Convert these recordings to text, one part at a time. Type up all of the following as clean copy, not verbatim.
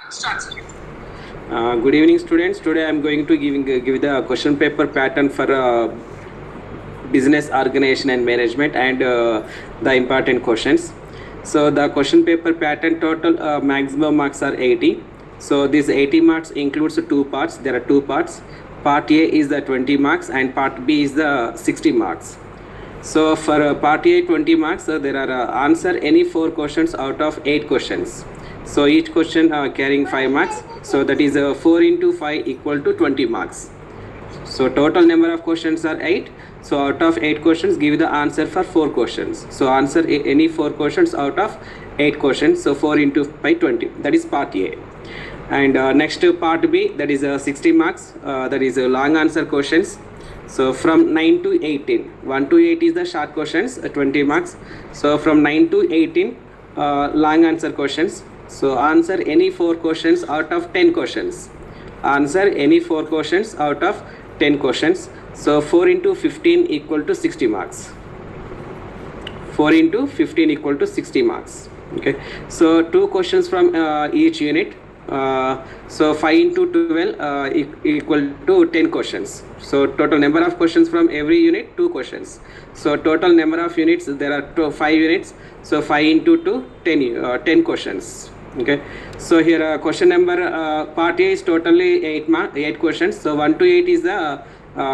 Start, sir. Good evening, students. Today I am going to give the question paper pattern for business organization and management and the important questions. So the question paper pattern total maximum marks are 80. So this 80 marks includes two parts. There are two parts. Part A is the 20 marks and part B is the 60 marks. So for part A 20 marks, there are answer any 4 questions out of 8 questions. So each question carrying 5 marks. So that is 4 into 5 equal to 20 marks. So total number of questions are 8. So out of 8 questions, give the answer for 4 questions. So answer any 4 questions out of 8 questions. So 4 into 5, 20. That is part A. And next part B, that is 60 marks. That is long answer questions. So from 9 to 18, 1 to 8 is the short questions, 20 marks. So from 9 to 18, long answer questions. So answer any 4 questions out of 10 questions. Answer any 4 questions out of 10 questions. So 4 into 15 equal to 60 marks. 4 into 15 equal to 60 marks. Okay. So 2 questions from each unit. So 5 into 12 equal to 10 questions. So total number of questions from every unit, 2 questions. So total number of units, there are 5 units. So 5 into 2, 10 questions. Okay. So here question number part A is totally 8 questions. So 1 to 8 is the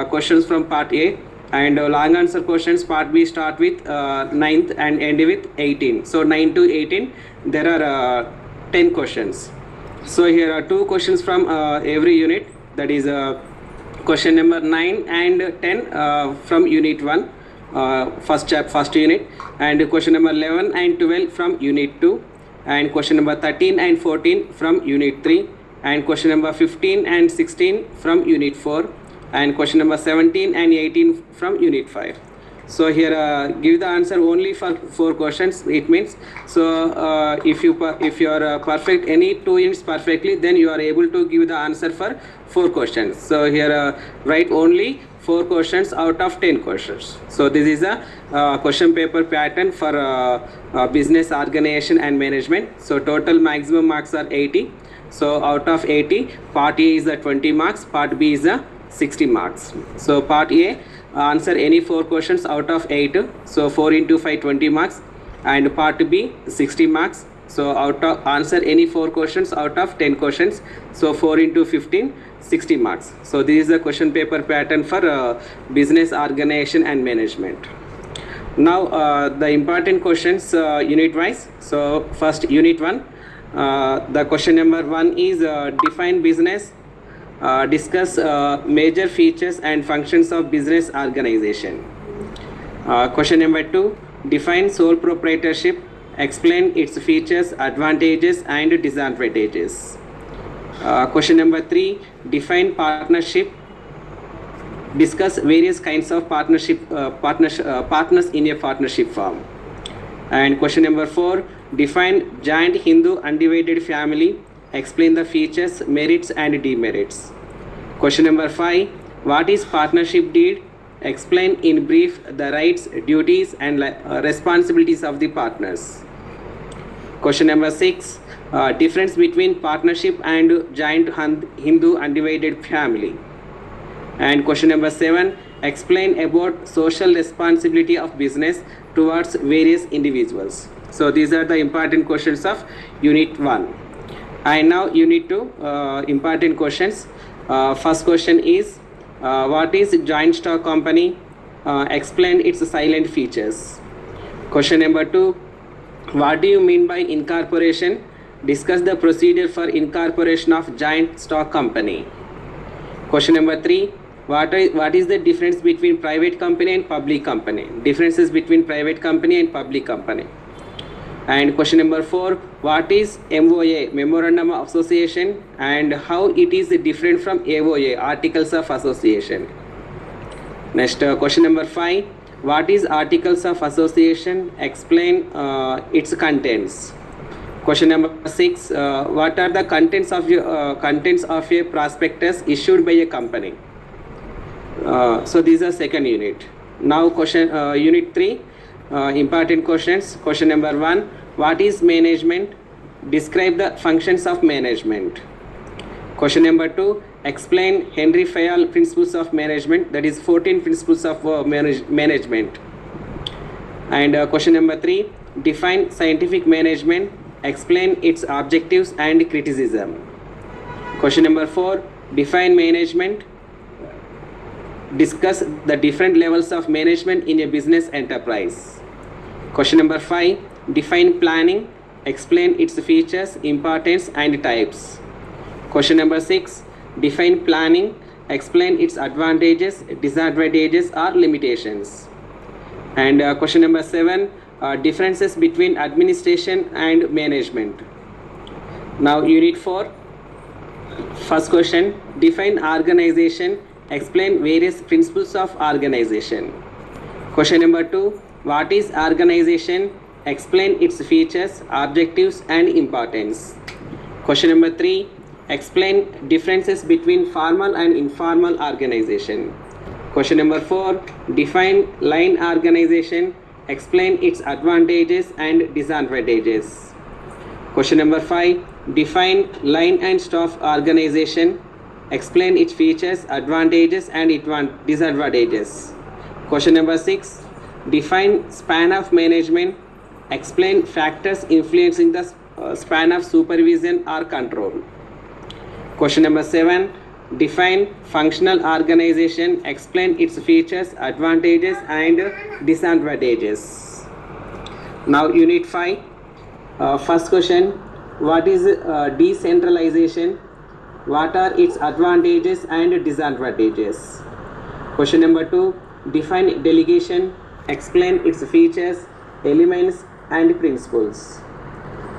questions from part A. And long answer questions part B start with 9th and end with 18. So 9 to 18 there are 10 questions. So here are 2 questions from every unit, that is question number 9 and 10 from unit 1, first unit, and question number 11 and 12 from unit 2, and question number 13 and 14 from unit 3, and question number 15 and 16 from unit 4, and question number 17 and 18 from unit 5. So here give the answer only for 4 questions. It means so if you are perfect any 2 units perfectly, then you are able to give the answer for 4 questions. So here write only 4 questions out of 10 questions. So this is a question paper pattern for business organization and management. So total maximum marks are 80. So out of 80, part A is the 20 marks, part B is the 60 marks. So part A, answer any 4 questions out of 8. So 4 into 5, 20 marks. And part B, 60 marks. So out of answer any 4 questions out of 10 questions. So 4 into 15, 60 marks. So this is the question paper pattern for business organization and management. Now the important questions unit wise. So first unit 1, the question number 1 is define business. Discuss major features and functions of business organization. Question number 2, define sole proprietorship. Explain its features, advantages and disadvantages. Question number 3, define partnership. Discuss various kinds of partners in a partnership firm. And question number 4, define joint Hindu undivided family. Explain the features, merits and demerits. Question number 5, what is partnership deed? Explain in brief the rights, duties and responsibilities of the partners. Question number 6, difference between partnership and joint Hindu undivided family. And question number 7, explain about social responsibility of business towards various individuals. So these are the important questions of unit 1. And now unit 2, important questions. First question is what is joint stock company? Explain its silent features. Question number 2, what do you mean by incorporation? Discuss the procedure for incorporation of joint stock company. Question number 3, what is the difference between private company and public company? Differences between private company and public company. And question number 4, what is MOA, Memorandum of Association, and how it is different from AOA, Articles of Association. Next question number 5, what is Articles of Association? Explain its contents. Question number 6, what are the contents of a prospectus issued by a company? So these are second unit. Now unit 3, important questions. Question number 1, what is management? describe the functions of management. Question number 2, explain Henry Fayol principles of management, that is 14 principles of management. And question number 3, define scientific management, explain its objectives and criticism. Question number 4, define management, discuss the different levels of management in a business enterprise. Question number 5, define planning, explain its features, importance and types. Question number 6, define planning, explain its advantages, disadvantages or limitations. And question number 7, differences between administration and management. Now unit 4, first question, define organization, explain various principles of organization. Question number 2, what is organization, explain its features, objectives and importance. Question number 3, explain differences between formal and informal organization. Question number 4, define line organization, explain its advantages and disadvantages. Question number 5, define line and staff organization, explain its features, advantages and disadvantages. Question number 6, define span of management, explain factors influencing the span of supervision or control. Question number 7, define functional organization, explain its features, advantages and disadvantages. Now unit 5, first question, what is decentralization, what are its advantages and disadvantages. Question number 2, define delegation, explain its features, elements and principles.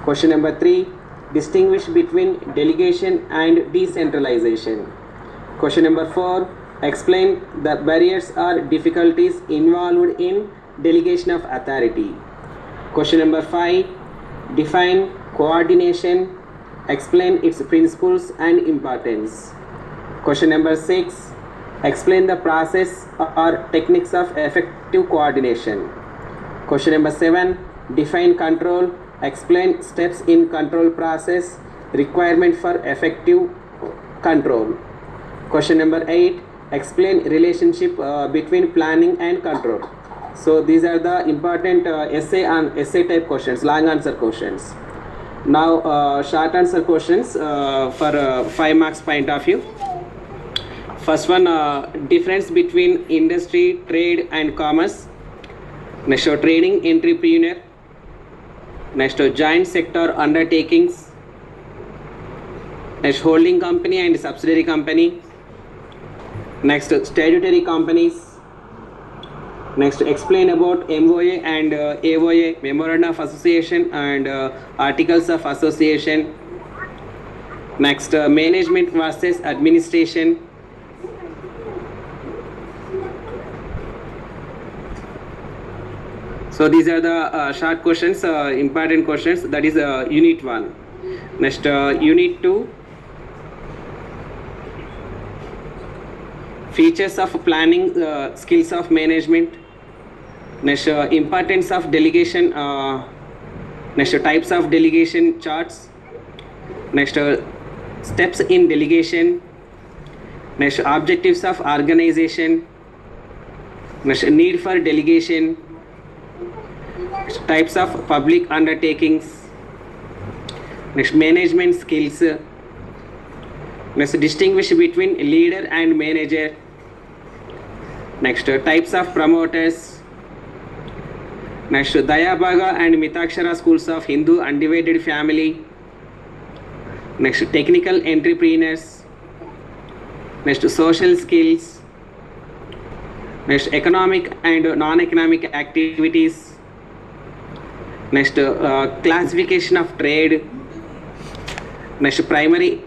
Question number 3, distinguish between delegation and decentralization. Question number 4, explain the barriers or difficulties involved in delegation of authority. Question number 5, define coordination, explain its principles and importance. Question number 6, explain the process or techniques of effective coordination. Question number 7, define control, explain steps in control process, requirement for effective control. Question number 8, explain relationship between planning and control. So these are the important essay type questions, long answer questions. Now short answer questions for 5 marks point of view. First one, difference between industry, trade and commerce. Next, trading entrepreneur. Next, joint sector undertakings. Next, holding company and subsidiary company. Next, statutory companies. Next, explain about MOA and AOA, Memorandum of Association and Articles of Association. Next, management versus administration. So these are the short questions, important questions, that is unit 1. Next, unit 2, features of planning, skills of management. Next, importance of delegation. Next, types of delegation charts. Next, steps in delegation. Next, objectives of organization. Next, need for delegation. Types of public undertakings. Next, management skills. Next, distinguish between leader and manager. Next, types of promoters. Next, Dayabhaga and Mitakshara schools of Hindu undivided family. Next, technical entrepreneurs. Next, social skills. Next, economic and non-economic activities. Next, classification of trade. Next, primary